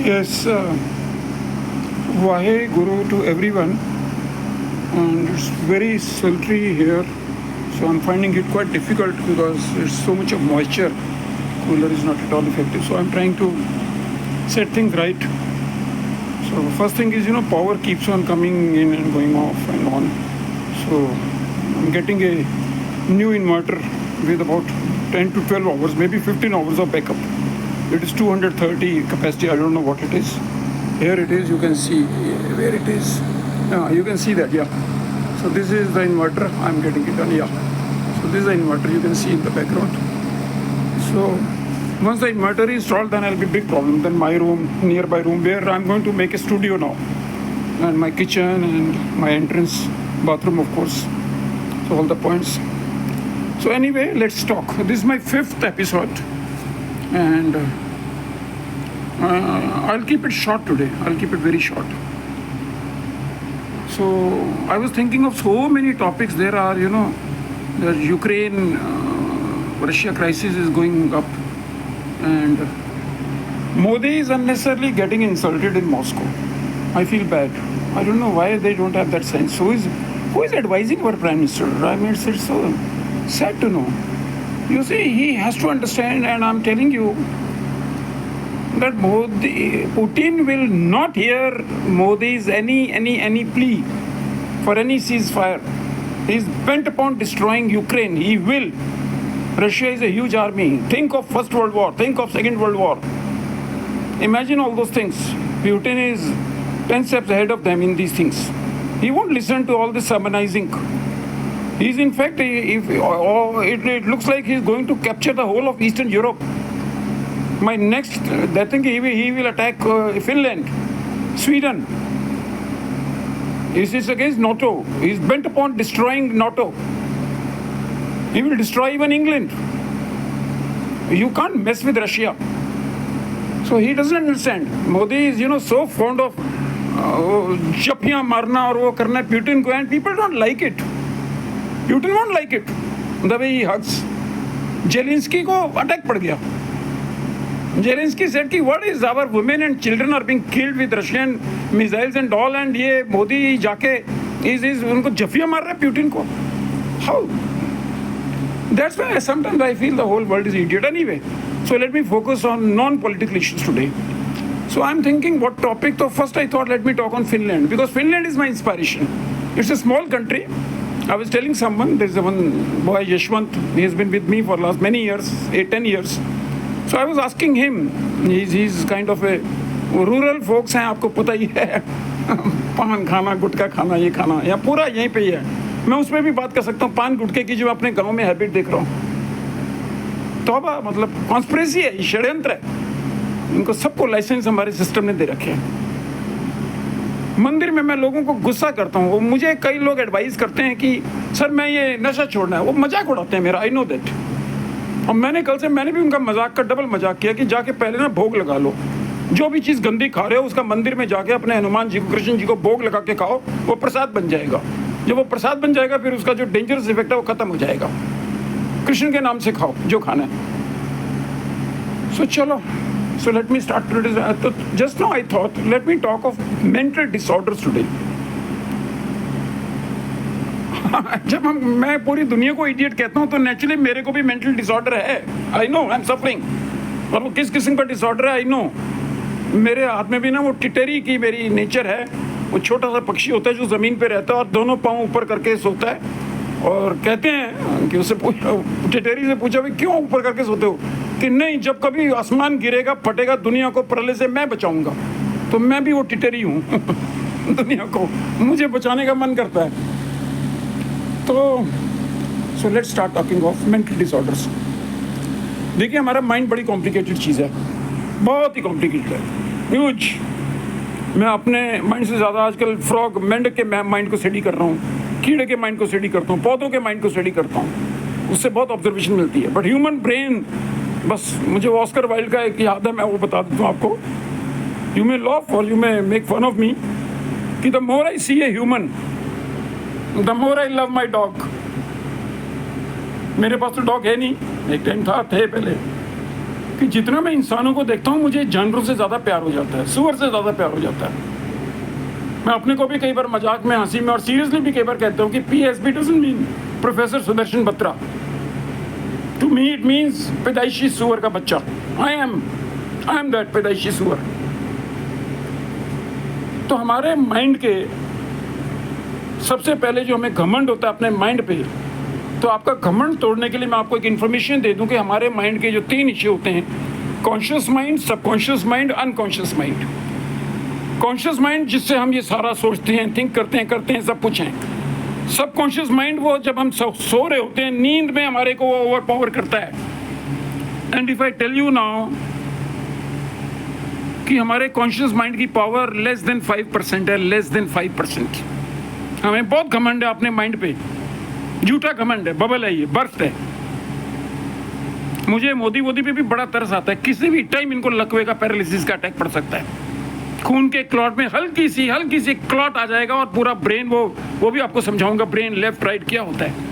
Yes, Vahe Guru to everyone, and it's very sultry here, so I'm finding it quite difficult because there's so much of moisture. Cooler is not at all effective, so I'm trying to set things right. So the first thing is, power keeps on coming in and going off and on. So I'm getting a new inverter with about 10 to 12 hours, maybe 15 hours of backup. It is 230 capacity, I don't know what it is. Here it is, you can see where it is. You can see that, yeah. So this is the inverter, I'm getting it done, yeah. So this is the inverter, you can see in the background. So once the inverter is installed, then I'll be big problem. Then my room, nearby room, where I'm going to make a studio now. And my kitchen and my entrance, bathroom of course. So all the points. So anyway, let's talk. This is my 5th episode. And I'll keep it short today. I'll keep it very short. So I was thinking of so many topics. There are, the Ukraine, Russia crisis is going up. And Modi is unnecessarily getting insulted in Moscow. I feel bad. I don't know why they don't have that sense. Who is advising our Prime Minister? I mean, it's so sad to know. You see, he has to understand, and I'm telling you that Putin will not hear Modi's any plea for any ceasefire. He's bent upon destroying Ukraine. He will. Russia is a huge army. Think of First World War. Think of Second World War. Imagine all those things. Putin is 10 steps ahead of them in these things. He won't listen to all this sermonizing. He's in fact, it looks like he's going to capture the whole of Eastern Europe. My next, I think he will attack Finland, Sweden. This is against NATO. He's bent upon destroying NATO. He will destroy even England. You can't mess with Russia. So he doesn't understand. Modi is, so fond of chappiyan marna aur wo karna Putin ko, and people don't like it. Putin won't like it. The way he hugs. Zelensky ko attack pad gaya. Zelensky said ki what is our women and children are being killed with Russian missiles and all, and ye Modi jaake is unko jaffiya mar raha hai Putin ko. How? That's why sometimes I feel the whole world is idiot anyway. So let me focus on non-political issues today. So I'm thinking what topic. So first I thought let me talk on Finland, because Finland is my inspiration. It's a small country. I was telling someone, there's one boy Yashwant, he has been with me for last many years, 8-10 years. So I was asking him, he's kind of a rural folks हैं, आपको पता ही है, पान खाना, गुटखा खाना, ये खाना, या पूरा यहीं पे ही है. मैं उस पर भी बात कर सकता हूँ, पान गुटखे की जो अपने गांव में हैबिट देख रहा हूँ. तौबा, मतलब कॉन्स्पिरेसी है, षड्यंत्र है. इनको सबको लाइसेंस हमारे सिस्टम ने दे रखे हैं. मंदिर में मैं लोगों को गुस्सा करता हूँ. वो मुझे कई लोग एडवाइस करते हैं कि सर मैं ये नशा छोड़ना है. वो मजाक उड़ाते हैं मेरा, आई नो दैट. और मैंने भी उनका मजाक का डबल मजाक किया कि जाके पहले ना भोग लगा लो. जो भी चीज़ गंदी खा रहे हो उसका मंदिर में जाके अपने हनुमान जी को, कृष्ण जी को भोग लगा के खाओ, वो प्रसाद बन जाएगा. जब वो प्रसाद बन जाएगा फिर उसका जो डेंजरस इफेक्ट है वो खत्म हो जाएगा. कृष्ण के नाम से खाओ जो खाना है. सो चलो, so let me start today. Just now I thought, let me talk of mental disorders today. जब मैं पूरी दुनिया को इडियट कहता हूँ तो नेचुरली मेरे को भी मेंटल डिसऑर्डर है. I know, I am suffering. और वो किस किस्म का डिसऑर्डर है आई नो. मेरे हाथ में भी ना वो टिटेरी की मेरी नेचर है. वो छोटा सा पक्षी होता है जो ज़मीन पे रहता है और दोनों पाँव ऊपर करके सोता है. और कहते हैं कि उससे टिटेरी से पूछा भाई क्यों ऊपर करके सोते हो, कि नहीं, जब कभी आसमान गिरेगा फटेगा दुनिया को प्रलय से मैं बचाऊंगा. तो मैं भी वो टिटेरी हूँ. दुनिया को मुझे बचाने का मन करता है. तो so let's start talking of mental disorders. देखिए, हमारा माइंड बड़ी कॉम्प्लिकेटेड चीज़ है, बहुत ही कॉम्प्लिकेटेड है, ह्यूज. मैं अपने माइंड से ज़्यादा आजकल फ्रॉग, मेंढक के माइंड को स्टडी कर रहा हूँ, कीड़े के माइंड को स्टडी करता हूँ, पौधों के माइंड को स्टडी करता हूँ. उससे बहुत ऑब्जर्वेशन मिलती है. बट ह्यूमन ब्रेन, बस मुझे ऑस्कर वाइल्ड का एक याद है, मैं वो बता देता हूँ आपको. यू मे लॉफ और you may make fun of me कि the more I see a human the more I love my dog. मेरे पास तो डॉग है नहीं, एक टाइम था, थे पहले. कि जितना मैं इंसानों को देखता हूँ मुझे जानवरों से ज़्यादा प्यार हो जाता है, सुअर से ज़्यादा प्यार हो जाता है। मैं अपने को भी कई बार मजाक में, हंसी में और सीरियसली भी कई बार कहता हूँ कि PSB doesn't mean professor Sudarshan Batra. To me it means पैदाइशी सुअर का बच्चा। आई एम दैट पैदाइशी सुअर। तो हमारे माइंड के सबसे पहले जो हमें घमंड होता है अपने माइंड पे, तो आपका घमंड तोड़ने के लिए मैं आपको एक इन्फॉर्मेशन दे दूं कि हमारे माइंड के जो 3 हिस्से होते हैं, conscious mind, subconscious mind, unconscious mind. Conscious mind जिससे हम ये सारा सोचते हैं, थिंक करते हैं, सब कुछ हैं। सबकॉन्शियस माइंड वो जब हम सो रहे होते हैं, नींद में हमारे को ओवर पावर करता है। And if I tell you now कि हमारे कॉन्शियस माइंड की पावर लेस देन 5% है, लेस देन 5%। हमें बहुत घमंड है अपने माइंड पे, झूठा घमंड है, बबल है, ये बर्फ है। मुझे मोदी पे भी बड़ा तरस आता है। किसी भी टाइम इनको लकवे का, पैरालिसिस का अटैक पड़ सकता है। खून के क्लॉट में हल्की सी क्लॉट आ जाएगा और पूरा ब्रेन, वो भी आपको समझाऊंगा ब्रेन लेफ्ट राइट क्या होता है।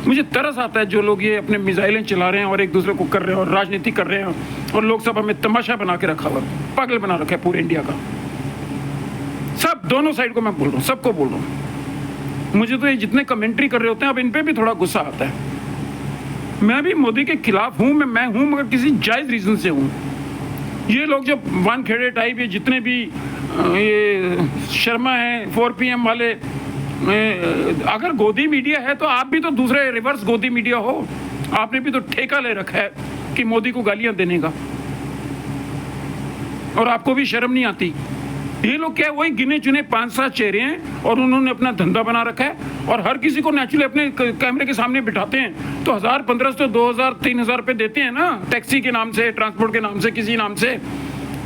मुझे तरस आता है जो लोग ये अपने मिसाइलें चला रहे हैं और एक दूसरे को कर रहे हैं और राजनीति कर रहे हैं, और लोग सब हमें तमाशा बना के रखा हुआ, पागल बना रखा है पूरे इंडिया का। सब दोनों साइड को मैं बोल रहा हूँ, सबको बोल रहा हूँ। मुझे तो ये जितने कमेंट्री कर रहे होते हैं अब इन पे भी थोड़ा गुस्सा आता है। मैं भी मोदी के खिलाफ हूँ, मैं हूँ मगर किसी जायज़ रीज़न से हूँ। ये लोग जो वानखेड़े टाइप, ये जितने भी ये शर्मा हैं, 4 PM वाले, अगर गोदी मीडिया है तो आप भी तो दूसरे रिवर्स गोदी मीडिया हो। आपने भी तो ठेका ले रखा है कि मोदी को गालियां देने का, और आपको भी शर्म नहीं आती। ये लोग क्या, वही गिने चुने 5-7 चेहरे हैं और उन्होंने अपना धंधा बना रखा है, और हर किसी को नेचुरली अपने कैमरे के सामने बिठाते हैं तो 1000, 1500, 2000, 3000 रुपये देते हैं ना, टैक्सी के नाम से, ट्रांसपोर्ट के नाम से, किसी नाम से।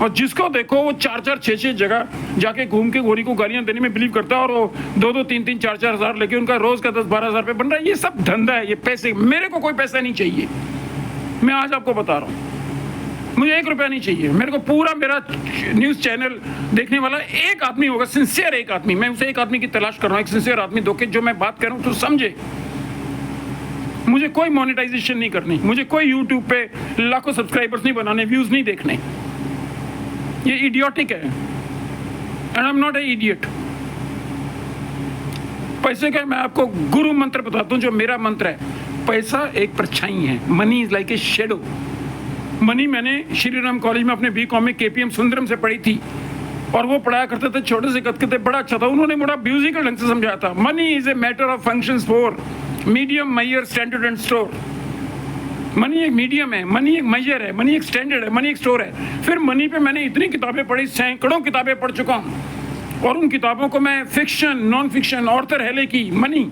और जिसको देखो वो 4-4, 6-6 जगह जाके घूम के गोरी को गालियां देने में बिलीव करता है, और वो 2-2, 3-3, 4-4 हज़ार लेके उनका रोज का 10-12 हज़ार रुपये बन रहा है। ये सब धंधा है, ये पैसे। मेरे को कोई पैसा नहीं चाहिए, मैं आज आपको बता रहा हूँ। मुझे 1 रुपया नहीं चाहिए। मेरे को पूरा मेरा न्यूज़ चैनल देखने वाला एक आदमी होगा, सिंसियर एक आदमी, मैं उसे एक आदमी की तलाश कर रहा हूँ, एक सिंसियर आदमी दो के जो मैं बात कर रहा हूँ तो समझे। मुझे कोई मोनेटाइजेशन नहीं करनी, मुझे कोई यूट्यूब पे लाखों सब्सक्राइबर्स नहीं बनाने, व्यूज़ नहीं देखने। ये इडियोटिक है, and I am not a idiot. पैसे का मैं आपको गुरु मंत्र बताता हूँ, जो मेरा मंत्र है। पैसा एक परछाई है, money is like a shadow. Money मैंने श्री राम कॉलेज में अपने BCom में KPM सुंदरम से पढ़ी थी, और वो पढ़ाया करते थे, छोटे से कद के थे, बड़ा अच्छा था। उन्होंने बड़ा म्यूजिकल ढंग से समझाया था। Money is a matter of functions for medium, measure, standard and store. Money एक मीडियम है, मनी एक मेजर है, मनी एक स्टैंडर्ड है, मनी एक स्टोर है। फिर मनी पे मैंने इतनी किताबें पढ़ी, सैकड़ों किताबें पढ़ चुका हूँ, और उन किताबों को मैं फिक्शन, नॉन फिक्शन, ऑर्थर हेले की मनी।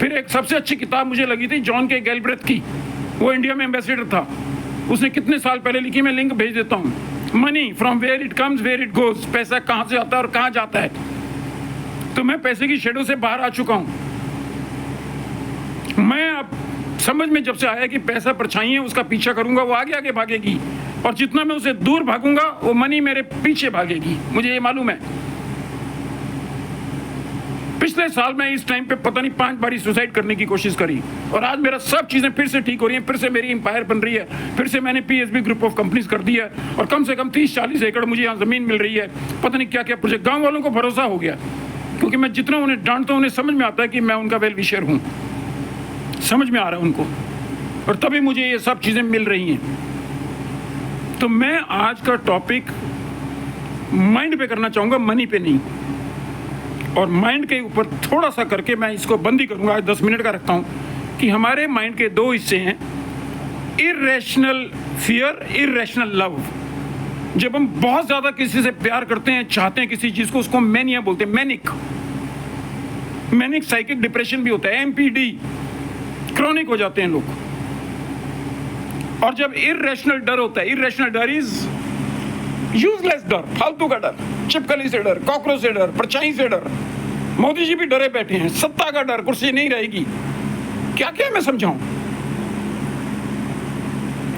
फिर एक सबसे अच्छी किताब मुझे लगी थी जॉन के गैलब्रेथ की, वो इंडिया में एम्बेसडर था, उसने कितने साल पहले लिखी, मैं लिंक भेज देता हूँ। Money from where it comes where it goes. पैसा कहाँ से आता है और कहाँ जाता है। तो मैं पैसे की शेडो से बाहर आ चुका हूँ। मैं अब समझ में जब से आया कि पैसा परछाई है, उसका पीछा करूंगा, वो आगे आगे भागेगी, और जितना मैं उसे दूर भागूंगा वो मनी मेरे पीछे भागेगी, मुझे ये मालूम है। पिछले साल मैं इस टाइम पे पता नहीं 5 बारी सुसाइड करने की कोशिश करी, और आज मेरा सब चीज़ें फिर से ठीक हो रही हैं, फिर से मेरी एम्पायर बन रही है, फिर से मैंने PSB ग्रुप ऑफ कंपनीज कर दी है, और कम से कम 30-40 एकड़ मुझे यहाँ ज़मीन मिल रही है, पता नहीं क्या क्या प्रोजेक्ट। गाँव वालों को भरोसा हो गया, क्योंकि मैं जितना उन्हें डांटता हूँ उन्हें समझ में आता है कि मैं उनका वेल विशर हूँ, समझ में आ रहा है उनको, और तभी मुझे ये सब चीज़ें मिल रही हैं। तो मैं आज का टॉपिक माइंड पे करना चाहूँगा, मनी पे नहीं, और माइंड के ऊपर थोड़ा सा करके मैं इसको बंद ही करूँगा। आज 10 मिनट का रखता हूँ कि हमारे माइंड के 2 हिस्से हैं, इर्रेशनल फियर, इर्रेशनल लव। जब हम बहुत ज़्यादा किसी से प्यार करते हैं, चाहते हैं किसी चीज़ को, उसको मैनिया बोलते हैं, मैनिक साइकिक डिप्रेशन भी होता है, MPD, क्रॉनिक हो जाते हैं लोग। और जब इर्रेशनल डर होता है, इर्रेशनल डर इज यूजलेस डर, फालतू का डर, छिपकली से डर, कॉकरोच से डर, परछाई से डर। मोदी जी भी डरे बैठे हैं, सत्ता का डर, कुर्सी नहीं रहेगी, क्या क्या मैं समझाऊं।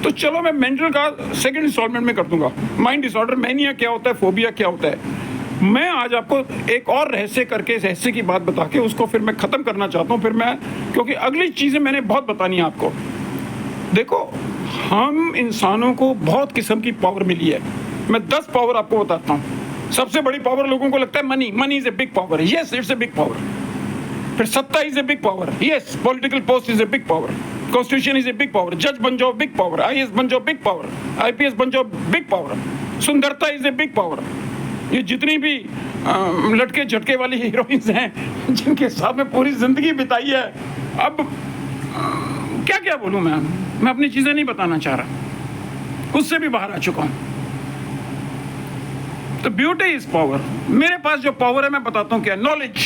तो चलो मैं मेंटल का सेकंड इंस्टॉलमेंट में कर दूंगा, माइंड डिसऑर्डर, मैनिया क्या होता है, फोबिया क्या होता है। मैं आज आपको एक और रहस्य करके, की बात बता के उसको फिर मैं ख़त्म करना चाहता हूँ। फिर मैं, क्योंकि अगली चीज़ें मैंने बहुत बतानी है आपको। देखो, हम इंसानों को बहुत किस्म की पावर मिली है। मैं 10 पावर आपको बताता हूँ। सबसे बड़ी पावर लोगों को लगता है money. Money is a big power. Yes, it's a big power. फिर सत्ता is a big power. Yes, political post is a big power. Constitution is a big power. जज बन जाओ, बिग पावर। IAS बन जाओ, बिग पावर। IPS बन जाओ, big power. सुंदरता इज ए बिग पावर। ये जितनी भी लटके झटके वाली हीरोइंस हैं जिनके साथ में पूरी जिंदगी बिताई है, अब क्या क्या बोलूं मैं अपनी चीजें नहीं बताना चाह रहा, उससे भी बाहर आ चुका हूं। तो ब्यूटी इज पावर। मेरे पास जो पावर है मैं बताता हूं क्या, नॉलेज।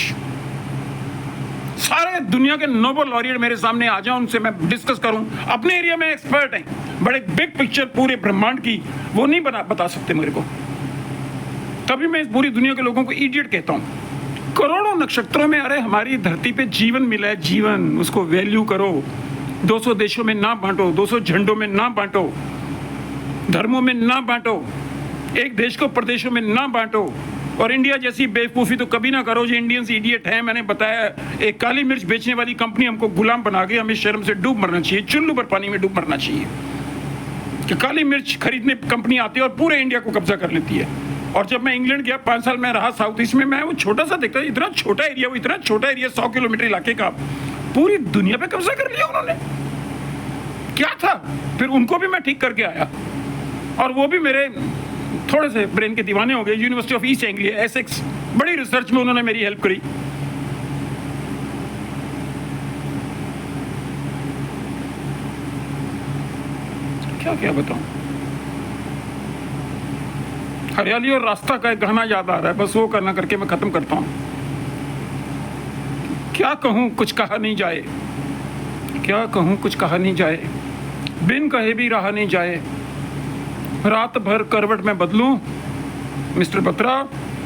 सारे दुनिया के नोबेल लॉरियट मेरे सामने आ जाओ, उनसे मैं डिस्कस करूं। अपने एरिया में एक्सपर्ट हैं, बड़े बिग पिक्चर पूरे ब्रह्मांड की वो नहीं बता सकते मेरे को। तभी मैं इस पूरी दुनिया के लोगों को इडियट कहता हूं। करोड़ों नक्षत्रों में, अरे हमारी धरती पे जीवन मिला है, जीवन, उसको वैल्यू करो। 200 देशों में ना बांटो, 200 झंडों में ना बांटो, धर्मों में ना बांटो, एक देश को प्रदेशों में ना बांटो। और इंडिया जैसी बेवकूफ़ी तो कभी ना करो जो इंडियंस इडियट हैं। मैंने बताया, एक काली मिर्च बेचने वाली कंपनी हमको गुलाम बना के हमें शर्म से डूब मरना चाहिए, चुल्लू पर पानी में डूब मरना चाहिए कि काली मिर्च खरीदने कंपनी आती है और पूरे इंडिया को कब्जा कर लेती है। और जब मैं इंग्लैंड गया, 5 साल मैं रहा साउथ ईस्ट में, मैं वो छोटा सा देखता, इतना छोटा एरिया, वो इतना छोटा एरिया, 100 किलोमीटर इलाके का, पूरी दुनिया पे कब्जा कर लिया उन्होंने। क्या था? फिर उनको भी मैं ठीक करके आया, और वो भी मेरे थोड़े से ब्रेन के दीवाने हो गए। University of east Anglia, Essex, बड़ी रिसर्च में उन्होंने मेरी हेल्प करी। क्या क्या बताऊं। हरियाली और रास्ता का एक गाना याद आ रहा है, बस वो करना करके मैं खत्म करता हूं। क्या कहूं कुछ कहा नहीं जाए, क्या कहूं कुछ कहा नहीं जाए, बिन कहे भी रहा नहीं जाए। रात भर करवट में बदलूं, मिस्टर बत्रा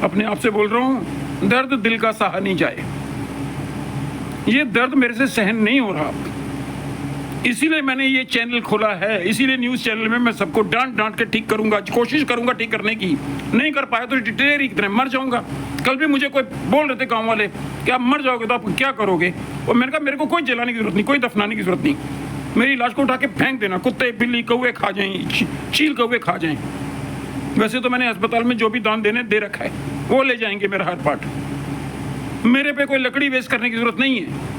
अपने आप से बोल रहा हूं, दर्द दिल का सहा नहीं जाए। ये दर्द मेरे से सहन नहीं हो रहा, इसीलिए मैंने ये चैनल खोला है। इसीलिए न्यूज़ चैनल में मैं सबको डांट के ठीक करूंगा, कोशिश करूंगा ठीक करने की। नहीं कर पाया तो डिटेरी की तरह मर जाऊंगा। कल भी मुझे कोई बोल रहे थे गाँव वाले कि आप मर जाओगे तो आप क्या करोगे, और मैंने कहा मेरे को कोई जलाने की जरूरत नहीं, कोई दफनाने की जरूरत नहीं, मेरी लाश को उठा के फेंक देना, कुत्ते बिल्ली कौवे खा जाएं, चील कौवे खा जाएं। वैसे तो मैंने अस्पताल में जो भी दान देने दे रखा है, वो ले जाएंगे मेरा हर पार्ट। मेरे पे कोई लकड़ी वेस्ट करने की जरूरत नहीं है।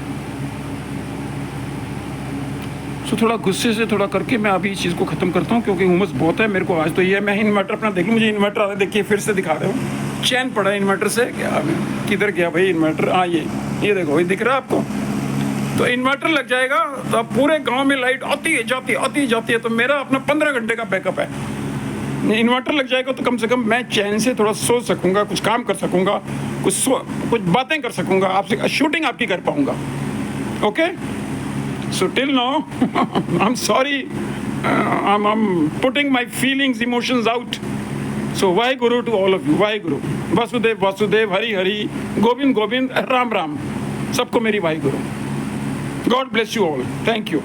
तो थोड़ा गुस्से से थोड़ा करके मैं अभी इस चीज़ को ख़त्म करता हूँ, क्योंकि उमस बहुत है मेरे को आज। तो ये मैं इन्वर्टर अपना देख लूँ, मुझे इन्वर्टर आ रहा है, देखिए फिर से दिखा रहे हो, चैन पड़ा है इन्वर्टर से। क्या किधर गया भाई इन्वर्टर? हाँ, ये देखो, भाई दिख रहा है आपको? तो इन्वर्टर लग जाएगा तो अब पूरे गांव में लाइट आती है जाती है। तो मेरा अपना 15 घंटे का बैकअप है। इन्वर्टर लग जाएगा तो कम से कम मैं चैन से थोड़ा सो सकूंगा, कुछ काम कर सकूंगा, कुछ बातें कर सकूंगा, आपसे शूटिंग आपकी कर पाऊंगा। Okay, so till now I am sorry, I am putting my feelings, emotions out. So Waheguru to all of you, Waheguru, Vasudev Vasudev, Hari Hari, Govind Govind, Ram Ram, सबको मेरी Wahe Guru. God bless you all. Thank you.